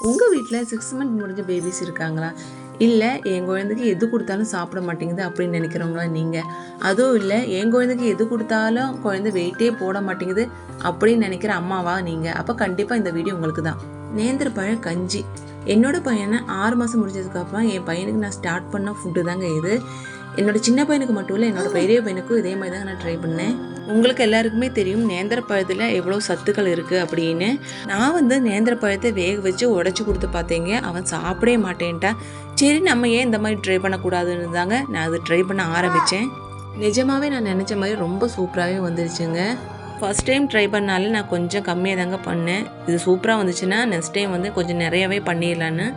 உங்கள் வீட்டில் 6 மந்த் முடிஞ்ச பேபிஸ் இருக்காங்களா? இல்லை என் குழந்தைக்கு எது கொடுத்தாலும் சாப்பிட மாட்டேங்குது அப்படின்னு நினைக்கிறவங்களா நீங்கள்? அதுவும் இல்லை என் குழந்தைக்கு எது கொடுத்தாலும் குழந்தை வெயிட்டே போட மாட்டேங்குது அப்படின்னு நினைக்கிற அம்மாவா நீங்கள்? அப்போ கண்டிப்பாக இந்த வீடியோ உங்களுக்கு தான். நேந்திர பழ கஞ்சி என்னோட பையனை 6 மாதம் முடிஞ்சதுக்கப்புறம் என் பையனுக்கு நான் ஸ்டார்ட் பண்ண ஃபுட்டு தாங்க இது. என்னோட சின்ன பையனுக்கு மட்டும் இல்லை, என்னோட பெரிய பையனுக்கும் இதே மாதிரி தாங்க நான் ட்ரை பண்ணேன். உங்களுக்கு எல்லாருக்குமே தெரியும் நேந்திர பழத்தில் எவ்வளோ சத்துக்கள் இருக்குது அப்படின்னு. நான் நேந்திர பழத்தை வேக வச்சு உடச்சி கொடுத்து பார்த்தேங்க, அவன் சாப்பிடவே மாட்டேன்ட்டான். சரி நம்ம ஏன் இந்த மாதிரி ட்ரை பண்ணக்கூடாதுன்னு தாங்க நான் அது ட்ரை பண்ண ஆரம்பித்தேன். நிஜமாகவே நான் நினச்ச மாதிரி ரொம்ப சூப்பராகவே வந்துருச்சுங்க. ஃபஸ்ட் டைம் ட்ரை பண்ணாலே நான் கொஞ்சம் கம்மியாக தாங்க பண்ணேன். இது சூப்பராக வந்துச்சுன்னா நெக்ஸ்ட் டைம் கொஞ்சம் நிறையாவே பண்ணிடலான்னு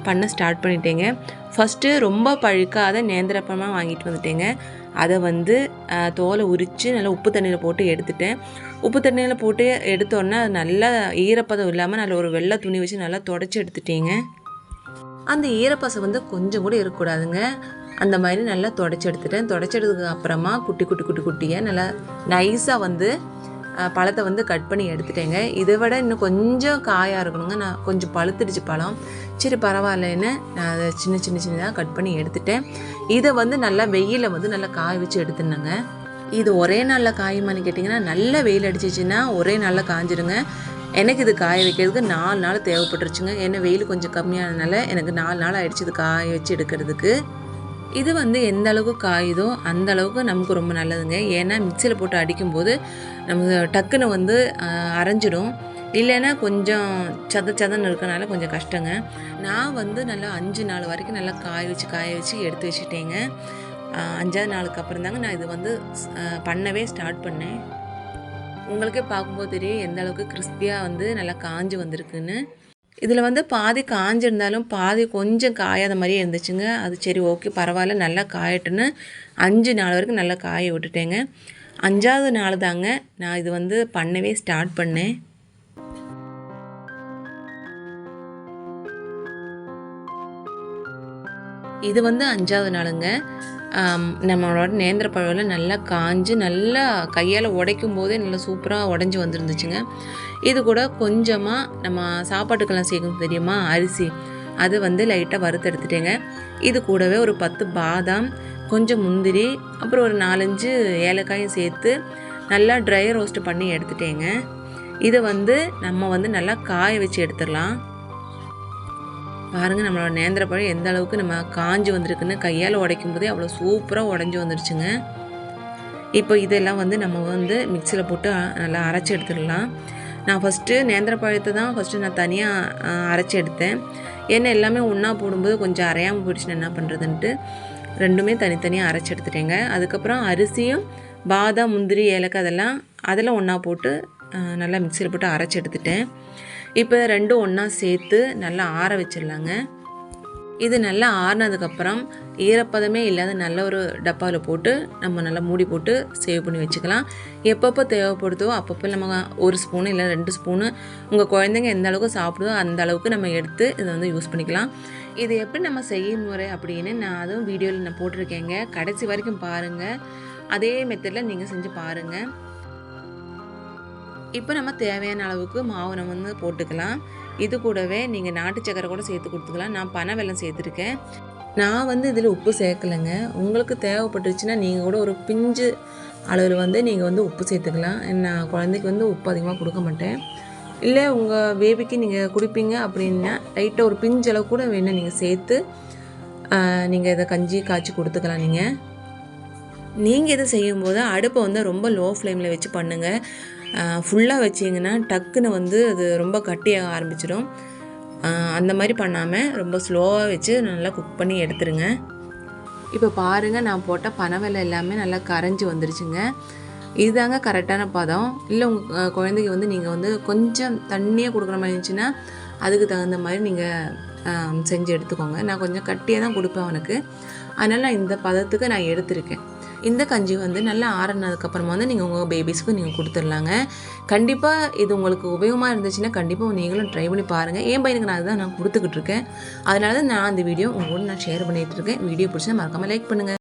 பண்ண ஸ்டார்ட் பண்ணிட்டேங்க. ஃபஸ்ட்டு ரொம்ப பழுக்காத நேந்திரப்பழமாக வாங்கிட்டு வந்துட்டேங்க. அதை தோலை உரித்து நல்லா உப்பு தண்ணியில் போட்டு எடுத்துட்டேன். உப்பு தண்ணியில் போட்டு எடுத்தோன்னே அது நல்லா ஈரப்பதம் இல்லாமல் நல்ல ஒரு வெள்ளை துணி வச்சு நல்லா தொடச்சி எடுத்துட்டேங்க. அந்த ஈரப்பசை கொஞ்சம் கூட இருக்கக்கூடாதுங்க. அந்த மாதிரி நல்லா தொடச்சி எடுத்துட்டேன். தொடச்சி எடுத்ததுக்கு அப்புறமா குட்டியாக நல்லா நைஸாக பழத்தை கட் பண்ணி எடுத்துட்டேங்க. இதை விட இன்னும் கொஞ்சம் காயாக இருக்கணுங்க. நான் கொஞ்சம் பழுத்துடுச்சு பழம். சரி பரவாயில்லன்னு நான் அதை சின்னதாக கட் பண்ணி எடுத்துட்டேன். இதை நல்லா வெயிலில் நல்லா காய வச்சு எடுத்துனேங்க. இது ஒரே நாளில் காயுமான்னு கேட்டிங்கன்னா, நல்ல வெயில் அடிச்சிச்சின்னா ஒரே நாளில் காஞ்சிடுங்க. எனக்கு இது காய வைக்கிறதுக்கு 4 நாள் தேவைப்பட்டுருச்சுங்க. ஏன்னா வெயில் கொஞ்சம் கம்மியானதுனால எனக்கு 4 நாள் ஆயிடுச்சு இது காய வச்சு எடுக்கிறதுக்கு. இது எந்த அளவுக்கு காயுதோ அந்த அளவுக்கு நமக்கு ரொம்ப நல்லதுங்க. ஏன்னா மிக்சியில் போட்டு அடிக்கும்போது நமக்கு டக்குன்னு அரைஞ்சிடும். இல்லைன்னா கொஞ்சம் சதன்னு இருக்கனால கொஞ்சம் கஷ்டங்க. நான் நல்லா 5 நாள் வரைக்கும் நல்லா காய வச்சு எடுத்து வச்சுட்டேங்க. 5ஆவது நாளுக்கு அப்புறம் தாங்க நான் இது பண்ணவே ஸ்டார்ட் பண்ணேன். உங்களுக்கே பார்க்கும்போது தெரியும் எந்த அளவுக்கு கிறிஸ்பியாக நல்லா காஞ்சி வந்திருக்குன்னு. இதில் பாதி காஞ்சிருந்தாலும் பாதி கொஞ்சம் காயாத மாதிரியே இருந்துச்சுங்க. அது சரி ஓகே பரவாயில்ல நல்லா காயட்டுன்னு 5 நாள் வரைக்கும் நல்லா காய விட்டுட்டேங்க. 5ஆவது நாள் தாங்க நான் இது பண்ணவே ஸ்டார்ட் பண்ணேன். இது 5ஆவது நாளுங்க. நம்மளோட நேந்திர பழம் நல்லா காஞ்சு நல்லா கையால் உடைக்கும் போதே நல்லா சூப்பராக உடஞ்சி வந்துருந்துச்சுங்க. இது கூட கொஞ்சமாக நம்ம சாப்பாட்டுக்கெல்லாம் சேர்க்கணும் தெரியுமா, அரிசி, அது லைட்டாக வறுத்து எடுத்துட்டேங்க. இது கூடவே ஒரு 10 பாதாம், கொஞ்சம் முந்திரி, அப்புறம் ஒரு 4-5 ஏலக்காயும் சேர்த்து நல்லா ட்ரை ரோஸ்ட் பண்ணி எடுத்துட்டேங்க. இது நம்ம நல்லா காய வச்சு எடுத்துடலாம். பாருங்கள் நம்மளோட நேந்திர பழம் எந்த அளவுக்கு நம்ம காஞ்சி வந்திருக்குன்னு. கையால் உடைக்கும் போதே அவ்வளோ சூப்பராக உடஞ்சி வந்துருச்சுங்க. இப்போ இதெல்லாம் நம்ம மிக்சியில் போட்டு நல்லா அரைச்சி எடுத்துடலாம். நான் ஃபஸ்ட்டு நேந்திர பழத்தை தான் நான் தனியாக அரைச்சி எடுத்தேன். ஏன்னா எல்லாமே ஒன்றா போடும்போது கொஞ்சம் அரையாமல் போயிடுச்சுன்னு என்ன பண்ணுறதுன்ட்டு ரெண்டுமே தனித்தனியாக அரைச்சி எடுத்துட்டேங்க. அதுக்கப்புறம் அரிசியும் பாதாம், முந்திரி, ஏலக்காய் அதெல்லாம் ஒன்றா போட்டு நல்லா மிக்சியில் போட்டு அரைச்சி எடுத்துட்டேன். இப்போ ரெண்டும் ஒன்றா சேர்த்து நல்லா ஆற வச்சிடலாங்க. இது நல்லா ஆறினதுக்கப்புறம் ஈரப்பதமே இல்லாத நல்ல ஒரு டப்பாவில் போட்டு நம்ம நல்லா மூடி போட்டு சேவ் பண்ணி வச்சுக்கலாம். எப்பப்போ தேவைப்படுதோ அப்பப்போ நம்ம 1 ஸ்பூனு இல்லை 2 ஸ்பூனு உங்கள் குழந்தைங்க எந்த அளவுக்கு சாப்பிடுதோ அந்த அளவுக்கு நம்ம எடுத்து இதை யூஸ் பண்ணிக்கலாம். இது எப்படி நம்ம செய்யும் முறை அப்படின்னு நான் அதுவும் வீடியோவில் நான் போட்டிருக்கேங்க. கடைசி வரைக்கும் பாருங்கள். அதே மெத்தடில் நீங்கள் செஞ்சு பாருங்கள். இப்போ நம்ம தேவையான அளவுக்கு மாவு நம்ம போட்டுக்கலாம். இது கூடவே நீங்கள் நாட்டு சக்கரை கூட சேர்த்து கொடுத்துக்கலாம். நான் பனை வெல்லம் சேர்த்துருக்கேன். நான் இதில் உப்பு சேர்க்கலைங்க. உங்களுக்கு தேவைப்பட்டுருச்சுன்னா நீங்கள் கூட ஒரு பிஞ்சு அளவில் நீங்கள் உப்பு சேர்த்துக்கலாம். நான் குழந்தைக்கு உப்பு அதிகமாக கொடுக்க மாட்டேன். இல்லை உங்கள் பேபிக்கு நீங்கள் குடிப்பீங்க அப்படின்னா லைட்டாக ஒரு பிஞ்சு அளவு கூட வேணும் நீங்கள் சேர்த்து நீங்கள் இதை கஞ்சி காய்ச்சி கொடுத்துக்கலாம். நீங்கள் இதை செய்யும்போது அடுப்பை ரொம்ப லோ ஃப்ளேமில் வச்சு பண்ணுங்கள். ஃபுல்லாக வச்சிங்கன்னா டக்குன்னு அது ரொம்ப கட்டியாக ஆரம்பிச்சிடும். அந்த மாதிரி பண்ணாமல் ரொம்ப ஸ்லோவாக வச்சு நல்லா குக் பண்ணி எடுத்துருங்க. இப்போ பாருங்கள் நான் போட்ட பனவெல்லம் எல்லாமே நல்லா கரைஞ்சி வந்துருச்சுங்க. இதுதாங்க கரெக்டான பதம். இல்லை உங்கள் குழந்தைக்கு நீங்கள் கொஞ்சம் தண்ணியாக கொடுக்குற மாதிரி இருந்துச்சுன்னா அதுக்கு தகுந்த மாதிரி நீங்கள் செஞ்சு எடுத்துக்கோங்க. நான் கொஞ்சம் கட்டியாக தான் கொடுப்பேன் அவனுக்கு. அதனால் நான் இந்த பதத்துக்கு நான் எடுத்திருக்கேன். இந்த கஞ்சி நல்லா ஆறினதுக்கப்புறமா நீங்கள் உங்கள் பேபிஸ்க்கு நீங்கள் கொடுத்துடலாங்க. கண்டிப்பாக இது உங்களுக்கு உபயோகமாக இருந்துச்சுன்னா கண்டிப்பாக நீங்களும் ட்ரை பண்ணி பாருங்கள். என் பையனுக்கு நான் அதுதான் நான் கொடுத்துக்கிட்டு இருக்கேன். அதனால தான் நான் அந்த வீடியோ உங்களோட நான் ஷேர் பண்ணிகிட்டு இருக்கேன். வீடியோ பிடிச்சா மறக்காமல் லைக் பண்ணுங்கள்.